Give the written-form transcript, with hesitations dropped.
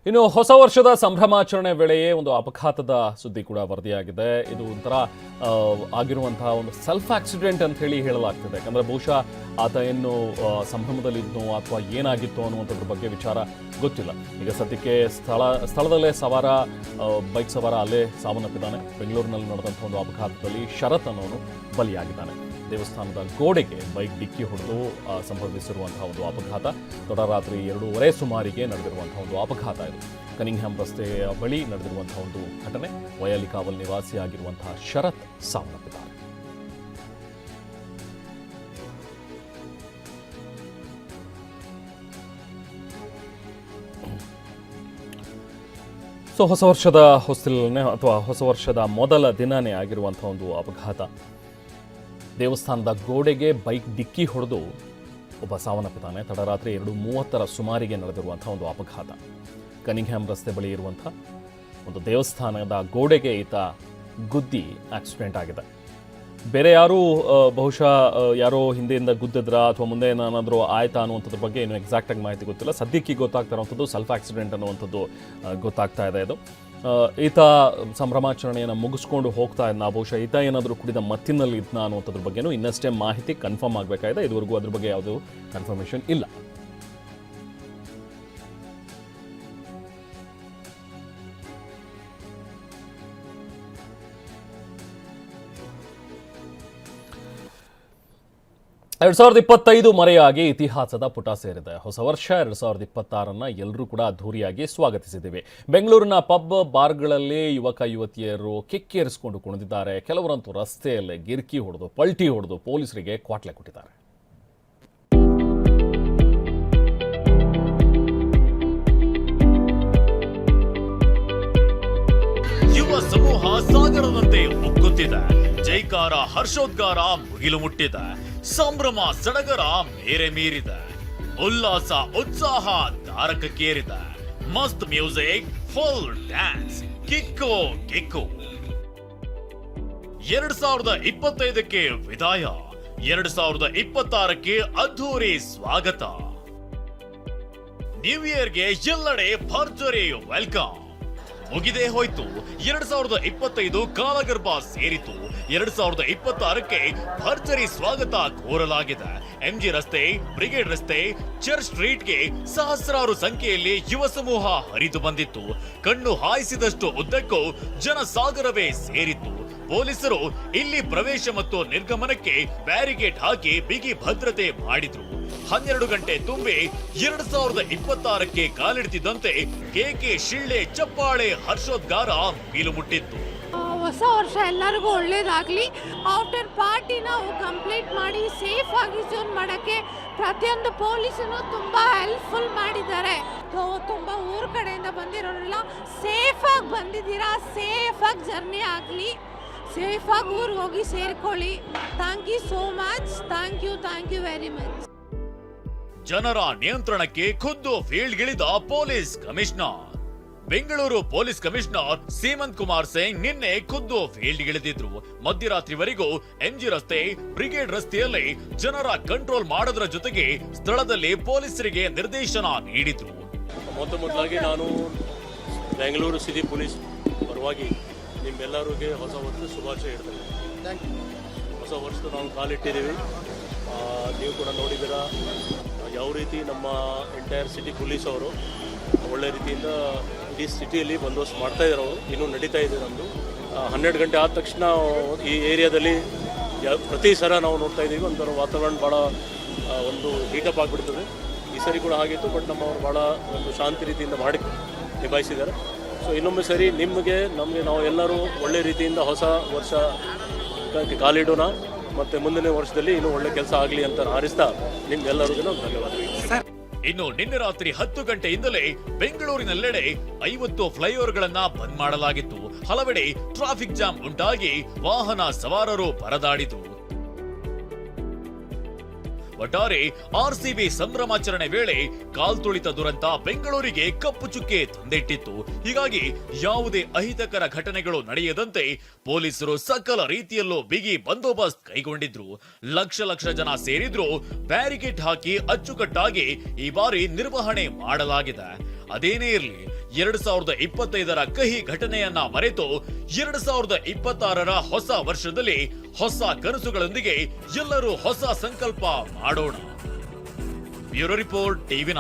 ಇನ್ನು ಹೊಸ ವರ್ಷದ ಸಂಭ್ರಮಾಚರಣೆ ವೇಳೆಯೇ ಒಂದು ಅಪಘಾತದ ಸುದ್ದಿ ಕೂಡ ವರದಿಯಾಗಿದೆ. ಇದು ಒಂಥರ ಆಗಿರುವಂತಹ ಒಂದು ಸೆಲ್ಫ್ ಆಕ್ಸಿಡೆಂಟ್ ಅಂತ ಹೇಳಲಾಗ್ತಿದೆ. ಯಾಕಂದ್ರೆ ಬಹುಶಃ ಆತ ಏನು ಸಂಭ್ರಮದಲ್ಲಿದ್ನೋ ಅಥವಾ ಏನಾಗಿತ್ತು ಅನ್ನುವಂಥದ್ರ ಬಗ್ಗೆ ವಿಚಾರ ಗೊತ್ತಿಲ್ಲ. ಈಗ ಸದ್ಯಕ್ಕೆ ಸ್ಥಳದಲ್ಲೇ ಬೈಕ್ ಸವಾರ ಅಲ್ಲೇ ಸಾವನ್ನಪ್ಪಿದ್ದಾನೆ. ಬೆಂಗಳೂರಿನಲ್ಲಿ ನಡೆದಂಥ ಒಂದು ಅಪಘಾತದಲ್ಲಿ ಶರತ್ ಅನ್ನೋನು ಬಲಿಯಾಗಿದ್ದಾನೆ. ದೇವಸ್ಥಾನದ ಗೋಡೆಗೆ ಬೈಕ್ ಡಿಕ್ಕಿ ಹೊಡೆದು ಸಂಭವಿಸಿರುವಂತಹ ಒಂದು ಅಪಘಾತ. ತಡರಾತ್ರಿ 2:30 ಸುಮಾರಿಗೆ ನಡೆದಿರುವಂತಹ ಒಂದು ಅಪಘಾತ ಇದು. ಕನಿಂಗ್ಹ್ಯಾಮ್ ರಸ್ತೆಯ ಬಳಿ ನಡೆದಿರುವಂತಹ ಒಂದು ಘಟನೆ. ವಯಾಲಿಕಾವಲ್ ನಿವಾಸಿಯಾಗಿರುವಂತಹ ಶರತ್ ಸಾವನ್ನಪ್ಪಿದ್ದಾರೆ. ಹೊಸ ವರ್ಷದ ಹೊಸ್ತಿಲನೇ ಅಥವಾ ಹೊಸ ವರ್ಷದ ಮೊದಲ ದಿನನೇ ಆಗಿರುವಂತಹ ಒಂದು ಅಪಘಾತ. ದೇವಸ್ಥಾನದ ಗೋಡೆಗೆ ಬೈಕ್ ಡಿಕ್ಕಿ ಹೊಡೆದು ಒಬ್ಬ ಸಾವನ್ನಪ್ಪಿದ್ದಾನೆ. ತಡರಾತ್ರಿ 2:30 ಸುಮಾರಿಗೆ ನಡೆದಿರುವಂಥ ಒಂದು ಅಪಘಾತ. ಕನಿಂಗ್ಹ್ಯಾಮ್ ರಸ್ತೆ ಬಳಿ ಇರುವಂಥ ಒಂದು ದೇವಸ್ಥಾನದ ಗೋಡೆಗೆ ಈತ ಗುದ್ದಿ ಆಕ್ಸಿಡೆಂಟ್ ಆಗಿದೆ. ಬೇರೆ ಯಾರೂ ಬಹುಶಃ ಯಾರೋ ಹಿಂದೆಯಿಂದ ಗುದ್ದಿದ್ರ ಅಥವಾ ಮುಂದೆ ಏನಾದರೂ ಆಯ್ತಾ ಅನ್ನುವಂಥದ್ರ ಬಗ್ಗೆ ಏನು ಎಕ್ಸಾಕ್ಟಾಗಿ ಮಾಹಿತಿ ಗೊತ್ತಿಲ್ಲ. ಸದ್ಯಕ್ಕೆ ಗೊತ್ತಾಗ್ತಾ ಇರುವಂಥದ್ದು ಸೆಲ್ಫ್ ಆಕ್ಸಿಡೆಂಟ್ ಅನ್ನುವಂಥದ್ದು ಗೊತ್ತಾಗ್ತಾ ಇದೆ. ಇದು ಈತ ಸಂಭ್ರಮಾಚರಣೆಯನ್ನು ಮುಗಿಸ್ಕೊಂಡು ಹೋಗ್ತಾ ಇದ್ನ. ಬಹುಶಃ ಈತ ಏನಾದರೂ ಕುಡಿದ ಮತ್ತಿನಲ್ಲಿ ಇದ್ನ ಅನ್ನುವಂಥದ್ರ ಬಗ್ಗೆನೂ ಇನ್ನಷ್ಟೇ ಮಾಹಿತಿ ಕನ್ಫರ್ಮ್ ಆಗಬೇಕಾಗಿದೆ. ಇದುವರೆಗೂ ಅದ್ರ ಬಗ್ಗೆ ಯಾವುದೂ ಕನ್ಫರ್ಮೇಷನ್ ಇಲ್ಲ. ಎರಡು 2025 ಮರೆಯಾಗಿ ಇತಿಹಾಸದ ಪುಟ ಸೇರಿದೆ. ಹೊಸ ವರ್ಷ 2026 ಎಲ್ಲರೂ ಕೂಡ ಅದ್ಧೂರಿಯಾಗಿ ಸ್ವಾಗತಿಸಿದ್ದೀವಿ. ಬೆಂಗಳೂರಿನ ಪಬ್ ಬಾರ್ಗಳಲ್ಲಿ ಯುವಕ ಯುವತಿಯರು ಕಿಕ್ಕೇರಿಸಿಕೊಂಡು ಕುಣಿದಿದ್ದಾರೆ. ಕೆಲವರಂತೂ ರಸ್ತೆಯಲ್ಲೇ ಗಿರ್ಕಿ ಹೊಡೆದು ಪಲ್ಟಿ ಹೊಡೆದು ಪೊಲೀಸರಿಗೆ ಕ್ವಾಟ್ಲೆ ಕೊಟ್ಟಿದ್ದಾರೆ. ಯುವ ಸಮೂಹ ಸಾಗರದಂತೆ ಉಕ್ಕುತ್ತಿದೆ. ಜೈಕಾರ ಹರ್ಷೋದ್ಗಾರ ಮುಗಿಲು ಮುಟ್ಟಿದೆ. ಸಂಭ್ರಮ ಸಡಗರ ಮೇರೆ ಮೀರಿದೆ. ಉಲ್ಲಾಸ ಉತ್ಸಾಹ ತಾರಕಕ್ಕೇರಿದೆ. ಮಸ್ತ್ music, full dance, kick kick. 2025ಕ್ಕೆ ವಿದಾಯ, 2026ಕ್ಕೆ ಅದ್ಧೂರಿ ಸ್ವಾಗತ. ನ್ಯೂ ಇಯರ್ಗೆ ಎಲ್ಲೆಡೆ ಭರ್ಜರಿ ವೆಲ್ಕಮ್. ಮುಗಿದೇ ಹೋಯ್ತು 2025. ಕಾಲಗರ್ಭ ಸೇರಿತು. 2026ಕ್ಕೆ ಭರ್ಜರಿ ಸ್ವಾಗತ ಕೋರಲಾಗಿದೆ. ಎಂಜಿ ರಸ್ತೆ, ಬ್ರಿಗೇಡ್ ರಸ್ತೆ, ಚರ್ಚ್ ಸ್ಟ್ರೀಟ್ಗೆ ಸಹಸ್ರಾರು ಸಂಖ್ಯೆಯಲ್ಲಿ ಯುವ ಸಮೂಹ ಹರಿದು ಬಂದಿತ್ತು. ಕಣ್ಣು ಹಾಯಿಸಿದಷ್ಟು ಉದ್ದಕ್ಕೂ ಜನಸಾಗರವೇ ಸೇರಿತ್ತು. ಪೊಲೀಸರು ಇಲ್ಲಿ ಪ್ರವೇಶ ಮತ್ತು ನಿರ್ಗಮನಕ್ಕೆ ಬ್ಯಾರಿಕೇಡ್ ಹಾಕಿ ಬಿಗಿ ಭದ್ರತೆ ಮಾಡಿದ್ರು. 12 ಗಂಟೆ ತುಂಬಿ 2026ಕ್ಕೆ ಕಾಲಿಡ್ತಿದ್ದಂತೆ ಕೇಕೆ, ಶಿಳ್ಳೆ, ಚಪ್ಪಾಳೆ, ಹರ್ಷೋದ್ಗಾರ ಮುಗಿಲು ಮುಟ್ಟಿತ್ತು. ಹೊಸ ವರ್ಷ ಎಲ್ಲರಿಗೂ ಒಳ್ಳೇದಾಗಲಿ. ಆಫ್ಟರ್ ಪಾರ್ಟಿ ನಾವು ಕಂಪ್ಲೀಟ್ ಮಾಡಿ ಸೇಫ್ ಆಗಿ ಜೋನ್ ಮಾಡೋಕ್ಕೆ ಪ್ರತಿಯೊಂದು ಪೊಲೀಸರು ತುಂಬ ಹೆಲ್ಪ್ಫುಲ್ ಮಾಡಿದ್ದಾರೆ. ತುಂಬ ಊರ ಕಡೆಯಿಂದ ಬಂದಿರೋರೆಲ್ಲ ಸೇಫಾಗಿ ಬಂದಿದ್ದೀರಾ. ಸೇಫಾಗಿ ಜರ್ನಿ ಆಗಲಿ. ಸೇಫಾಗಿ ಊರಿಗೆ ಹೋಗಿ ಸೇರ್ಕೊಳ್ಳಿ. Thank you so much. Thank you very much. ಜನರ ನಿಯಂತ್ರಣಕ್ಕೆ ಖುದ್ದು ಫೀಲ್ಡ್ಗಿಳಿದ police commissioner. Bengaluru police commissioner Seemant Kumar Singh ನಿನ್ನೆ ಖುದ್ದು ಫೀಲ್ಡ್ಗಿಳಿದಿದ್ರು. ಮಧ್ಯರಾತ್ರಿವರೆಗೂ ಎಂಜಿ ರಸ್ತೆ, ಬ್ರಿಗೇಡ್ ರಸ್ತೆಯಲ್ಲಿ ಜನರ ಕಂಟ್ರೋಲ್ ಮಾಡೋದ್ರ ಜೊತೆಗೆ ಸ್ಥಳದಲ್ಲಿ ಪೊಲೀಸರಿಗೆ ನಿರ್ದೇಶನ ನೀಡಿದ್ರು. ಮೊದಲಾಗಿ ನಾನು ಬೆಂಗಳೂರು ಸಿಟಿ ಪೊಲೀಸ್ ಪರವಾಗಿ ನಿಮ್ಮೆಲ್ಲರಿಗೆ ಹೊಸ ವರ್ಷದ ಶುಭಾಶಯ ಹೇಳ್ತೇನೆ. ಹೊಸ ವರ್ಷದ ನಾವು ಕಾಲಿಟ್ಟಿದ್ದೀವಿ. ನೀವು ಕೂಡ ನೋಡಿದ್ದೀರಾ ಯಾವ ರೀತಿ ನಮ್ಮ ಎಂಟೈರ್ ಸಿಟಿ ಪೊಲೀಸ್ ಅವರು ಒಳ್ಳೆ ರೀತಿಯಿಂದ ಇಡೀ ಸಿಟಿಯಲ್ಲಿ ಬಂದೋಬಸ್ತ್ ಮಾಡ್ತಾ ಇದ್ದಾರೆ. ಅವರು ಇನ್ನೂ ನಡೀತಾ ಇದೆ. ನಮ್ಮದು 12 ಗಂಟೆ ಆದ ತಕ್ಷಣ ಈ ಏರಿಯಾದಲ್ಲಿ ಪ್ರತಿ ಸಲ ನಾವು ನೋಡ್ತಾ ಇದ್ದೀವಿ ಒಂಥರ ವಾತಾವರಣ ಭಾಳ ಒಂದು ಹೀಟಪ್ ಆಗಿಬಿಡ್ತದೆ. ಈ ಸರಿ ಕೂಡ ಆಗಿತ್ತು. ಬಟ್ ನಮ್ಮವರು ಭಾಳ ಒಂದು ಶಾಂತಿ ರೀತಿಯಿಂದ ಮಾಡಿ ನಿಭಾಯಿಸಿದ್ದಾರೆ. ಸೊ ಇನ್ನೊಮ್ಮೆ ಸರಿ ನಮಗೆ ನಾವು ಎಲ್ಲರೂ ಒಳ್ಳೆ ರೀತಿಯಿಂದ ಹೊಸ ವರ್ಷ ಕಾಲಿಡೋಣ ಮತ್ತು ಮುಂದಿನ ವರ್ಷದಲ್ಲಿ ಇನ್ನೂ ಒಳ್ಳೆ ಕೆಲಸ ಆಗಲಿ ಅಂತ ಹಾರೈಸ್ತಾ ನಿಮ್ಗೆಲ್ಲರಿಗೂ ಧನ್ಯವಾದಗಳು. ಇನ್ನು ನಿನ್ನೆ ರಾತ್ರಿ 10 ಗಂಟೆಯಿಂದಲೇ ಬೆಂಗಳೂರಿನೆಲ್ಲೆಡೆ 50 ಫ್ಲೈಓವರ್ಗಳನ್ನ ಬಂದ್ ಮಾಡಲಾಗಿತ್ತು. ಹಲವೆಡೆ ಟ್ರಾಫಿಕ್ ಜಾಮ್ ಉಂಟಾಗಿ ವಾಹನ ಸವಾರರು ಪರದಾಡಿದ್ರು. ಒಟ್ಟಾರೆ ಆರ್ಸಿಬಿ ಸಂಭ್ರಮಾಚರಣೆ ವೇಳೆ ಕಾಲ್ತುಳಿತ ದುರಂತ ಬೆಂಗಳೂರಿಗೆ ಕಪ್ಪು ಚುಕ್ಕೆ ತಂದಿಟ್ಟಿತ್ತು. ಹೀಗಾಗಿ ಯಾವುದೇ ಅಹಿತಕರ ಘಟನೆಗಳು ನಡೆಯದಂತೆ ಪೊಲೀಸರು ಸಕಲ ರೀತಿಯಲ್ಲೂ ಬಿಗಿ ಬಂದೋಬಸ್ತ್ ಕೈಗೊಂಡಿದ್ರು. ಲಕ್ಷ ಜನ ಸೇರಿದ್ರು. ಬ್ಯಾರಿಕೇಡ್ ಹಾಕಿ ಅಚ್ಚುಕಟ್ಟಾಗಿ ಈ ಬಾರಿ ನಿರ್ವಹಣೆ ಮಾಡಲಾಗಿದೆ. ಅದೇನೇ ಇರಲಿ, 2025ರ ಕಹಿ ಘಟನೆಯನ್ನ ಮರೆತು 2026ರ ಹೊಸ ವರ್ಷದಲ್ಲಿ ಹೊಸ ಕನಸುಗಳೊಂದಿಗೆ ಎಲ್ಲರೂ ಹೊಸ ಸಂಕಲ್ಪ ಮಾಡೋಣ. Bureau report TV9.